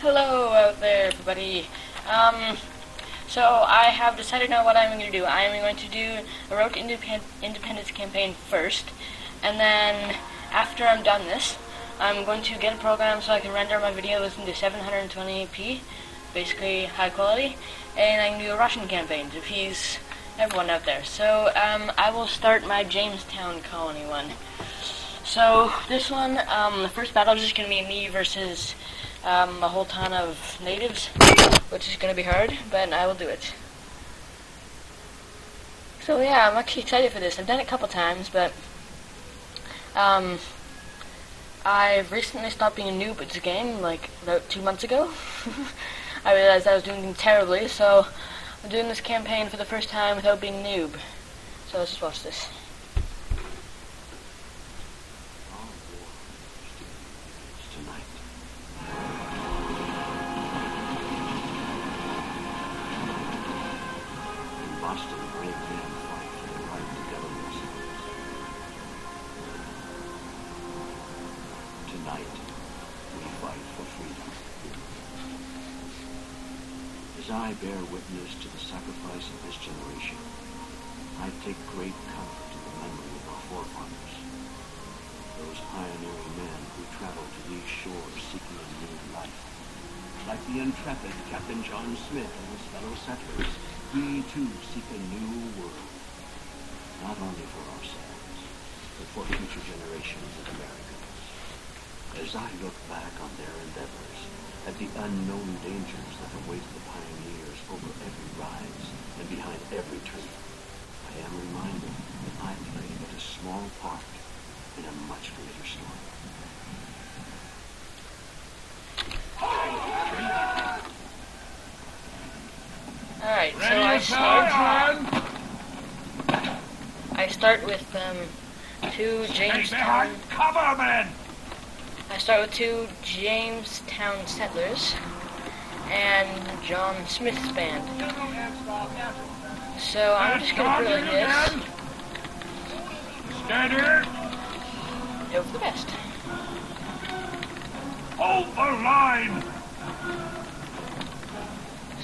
Hello out there, everybody. So I have decided now what I'm going to do. I am going to do a Road to Independence campaign first, and then after I'm done this, I'm going to get a program so I can render my videos into 720p, basically high quality, and I can do a Russian campaign to appease everyone out there. So I will start my Jamestown colony one. So this one, the first battle is just going to be me versus a whole ton of natives, which is going to be hard, but I will do it. So yeah, I'm actually excited for this. I've done it a couple times, but I've recently stopped being a noob at this game, like about 2 months ago. I realized I was doing terribly, so I'm doing this campaign for the first time without being a noob. So let's just watch this. Tonight, we fight for freedom. As I bear witness to the sacrifice of this generation, I take great comfort in the memory of our forefathers, those pioneering men who traveled to these shores seeking a new life. Like the intrepid Captain John Smith and his fellow settlers, we too seek a new world, not only for ourselves, but for future generations of Americans. As I look back on their endeavors, at the unknown dangers that await the pioneers over every rise and behind every turn, I am reminded that I play but a small part in a much greater story. Alright, so I start with two Jamestown. Cover, men! I start with two Jamestown settlers and John Smith's band. So I'm just gonna put it like this. Steady! Hope for the best. Hold the line!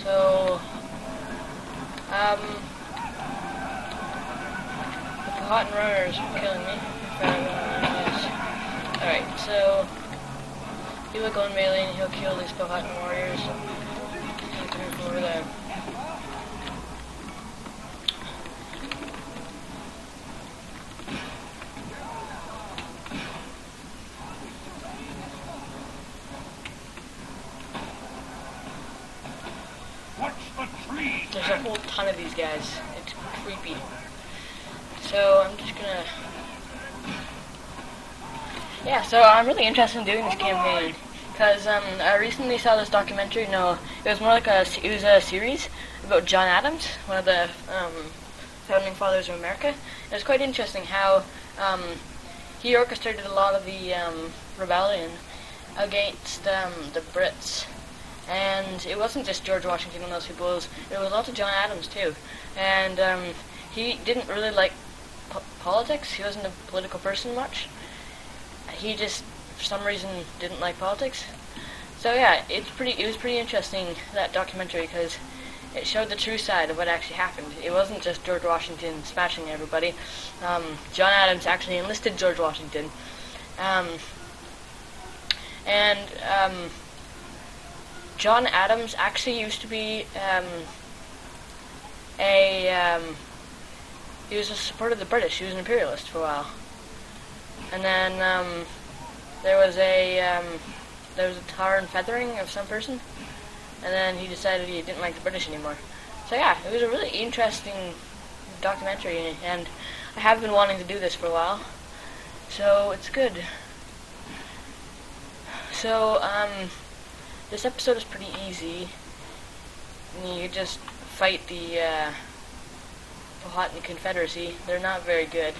So the Powhatan runners are killing me. Alright, so he will go in melee and he'll kill these Powhatan warriors. He's coming from over there. Watch the tree! There's a whole ton of these guys. It's creepy. So I'm just gonna... Yeah, so I'm really interested in doing this campaign because I recently saw this documentary. No, it was more like a series about John Adams, one of the founding fathers of America. It was quite interesting how he orchestrated a lot of the rebellion against the Brits, and it wasn't just George Washington and those people. It was lots of John Adams too, and he didn't really like politics. He wasn't a political person much. He just, for some reason, didn't like politics. So yeah, it was pretty interesting, that documentary, because it showed the true side of what actually happened. It wasn't just George Washington smashing everybody. John Adams actually enlisted George Washington. John Adams actually used to be he was a supporter of the British. He was an imperialist for a while. And then there was a tar and feathering of some person, and then he decided he didn't like the British anymore. So yeah, it was a really interesting documentary, and I have been wanting to do this for a while, so it's good. So this episode is pretty easy. You just fight the Powhatan Confederacy. They're not very good.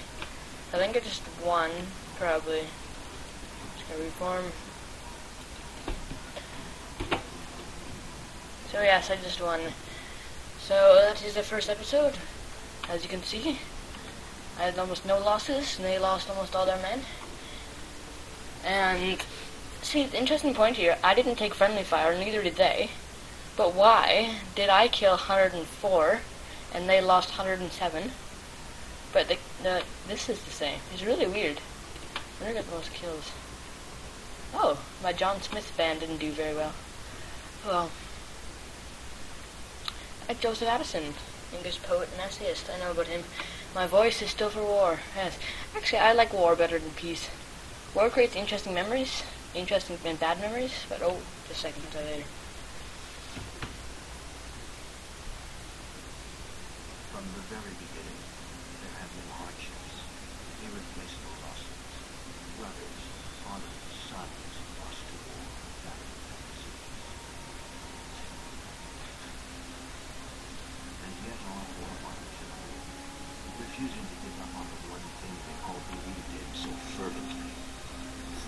I think I just won, probably. Just gonna reform. So yes, I just won. So that is the first episode. As you can see, I had almost no losses, and they lost almost all their men. And See, the interesting point here, I didn't take friendly fire, neither did they. But why did I kill 104 and they lost 107? But this is the same. It's really weird. I wonder who got the most kills. Oh, my John Smith band didn't do very well. Well, like Joseph Addison, English poet and essayist. I know about him. My voice is still for war. Yes. Actually, I like war better than peace. War creates interesting memories, interesting and bad memories, but just a second, I'll tell you later. From the very beginning, there have been hardships, irreplaceable losses. Brothers, fathers, sons lost to war, famine, and disease. And yet all four fathers agreed, refusing to give up on the one thing they all believed in so fervently: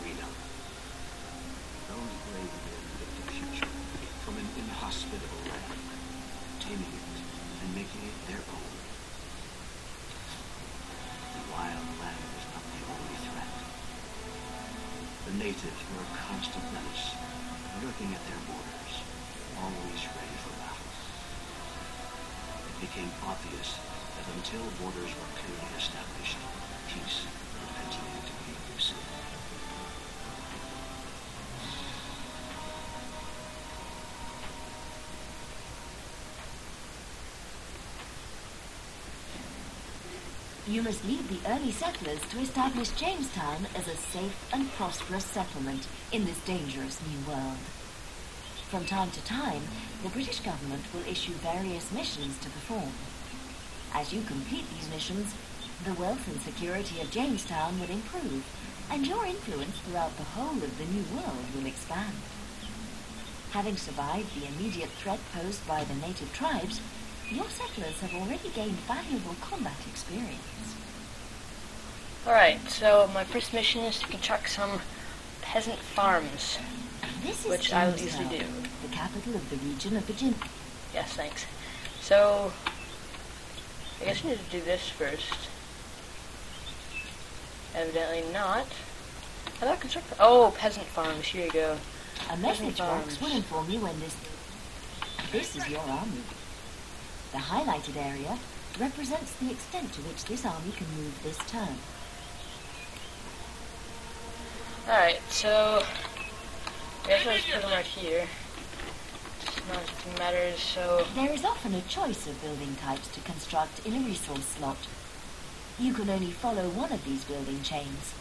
freedom. Those brave men picked a future from an inhospitable land, taming it and making it their own. The wild land was not the only threat. The natives were a constant menace, lurking at their borders, always ready for battle. It became obvious that until borders were clearly established, peace would continue to be elusive. You must lead the early settlers to establish Jamestown as a safe and prosperous settlement in this dangerous new world. From time to time, the British government will issue various missions to perform. As you complete these missions, the wealth and security of Jamestown will improve, and your influence throughout the whole of the new world will expand. Having survived the immediate threat posed by the native tribes, your settlers have already gained valuable combat experience. Alright, so my first mission is to construct some peasant farms, This is which I will usually Jamestown, do. the capital of the region of Virginia. Yes, thanks. So, I guess we need to do this first. Evidently not. How do I construct? Oh, peasant farms. Here you go. A message farms. box will inform you when this is your army. The highlighted area represents the extent to which this army can move this turn. Alright, so I guess I'll just put them right here. It's not if it matters, so There is often a choice of building types to construct in a resource slot. You can only follow one of these building chains.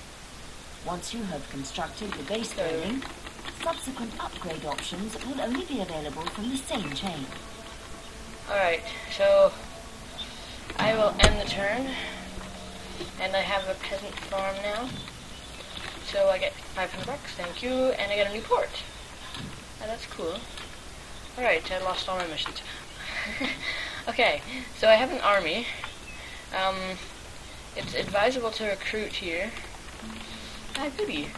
Once you have constructed the base building, subsequent upgrade options will only be available from the same chain. alright, so I will end the turn, and I have a peasant farm now. So I get 500 bucks, thank you, and I get a new port. Oh, that's cool. Alright, I lost all my missions. Okay, so I have an army. It's advisable to recruit here. Goody.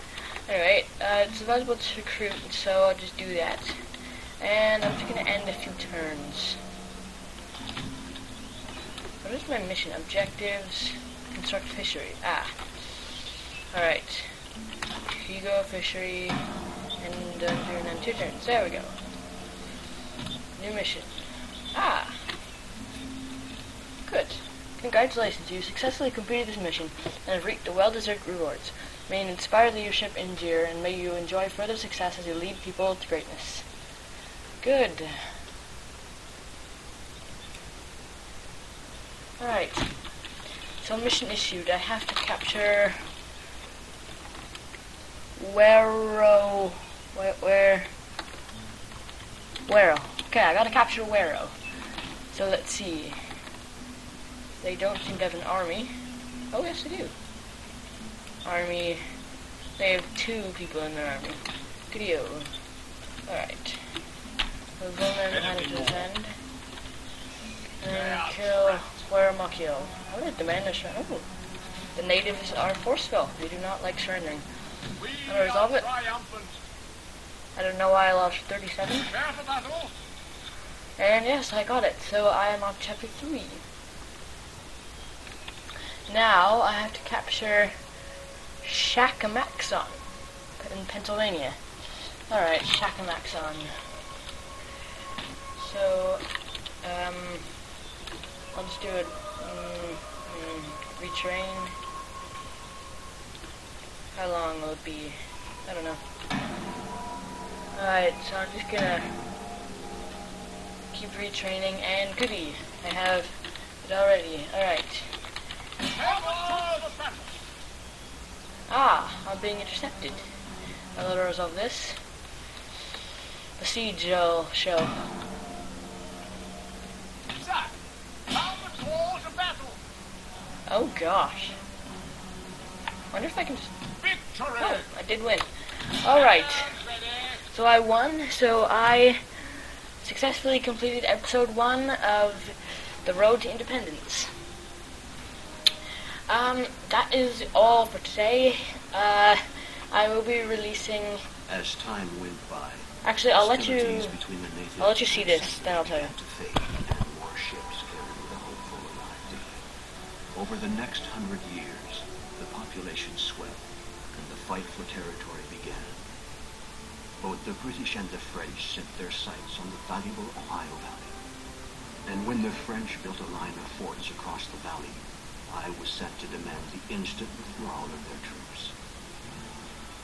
Anyway, it's advisable to recruit, so I'll just do that. And I'm just going to end a few turns. What is my mission? Objectives. Construct fishery. Alright. Here you go, fishery. And then 2 turns. There we go. New mission. Good. Congratulations, you successfully completed this mission and have reaped the well-deserved rewards. May it inspire leadership endure, and may you enjoy further success as you lead people to greatness. Good. Alright. So mission issued. I have to capture Wero. Wero. Okay, I gotta capture Wero. So let's see. They don't seem to have an army. Oh, yes, they do. Army. They have 2 people in their army. Good-o. Alright. Move them behind to this end. And kill Weramakio. I would demand a surrender. Oh. The natives are forceful. They do not like surrendering. I'm gonna resolve it. I don't know why I lost 37. And yes, I got it. So I am on chapter 3. Now I have to capture Shakamaxon in Pennsylvania. Alright, Shakamak's on. So, I'll just do it. Retrain. How long will it be? I don't know. Alright, so I'm just gonna keep retraining, and goody, I have it already. Alright. I'm being intercepted. I'll resolve this. The siege will show. Oh gosh. Wonder if I can just... Oh, I did win. Alright. So I won. So I successfully completed episode 1 of The Road to Independence. That is all for today. I will be releasing... As time went by, actually, I'll let you see this, then I'll tell you. And more ships carrying the hopeful alive day. Over the next 100 years, the population swelled, and the fight for territory began. Both the British and the French set their sights on the valuable Ohio Valley. And when the French built a line of forts across the valley, I was sent to demand the instant withdrawal of their troops.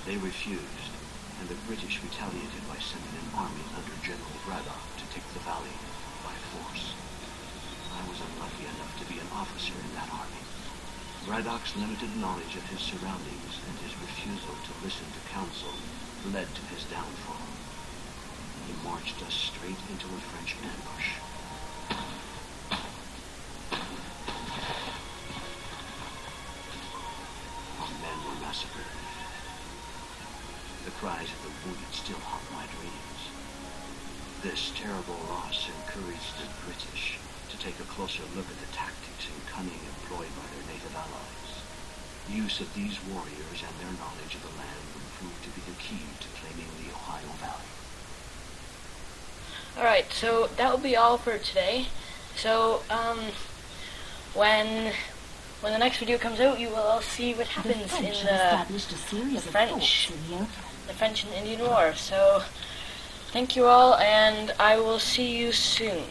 They refused, and the British retaliated by sending an army under General Braddock to take the valley by force. I was unlucky enough to be an officer in that army. Braddock's limited knowledge of his surroundings and his refusal to listen to counsel led to his downfall. He marched us straight into a French ambush. Our men were massacred. The cries of the wounded still haunt my dreams. This terrible loss encouraged the British to take a closer look at the tactics and cunning employed by their native allies. Use of these warriors and their knowledge of the land would prove to be the key to claiming the Ohio Valley. Alright, so that will be all for today. So, when the next video comes out, you will all see what happens in the French and Indian War. So, thank you all, and I will see you soon.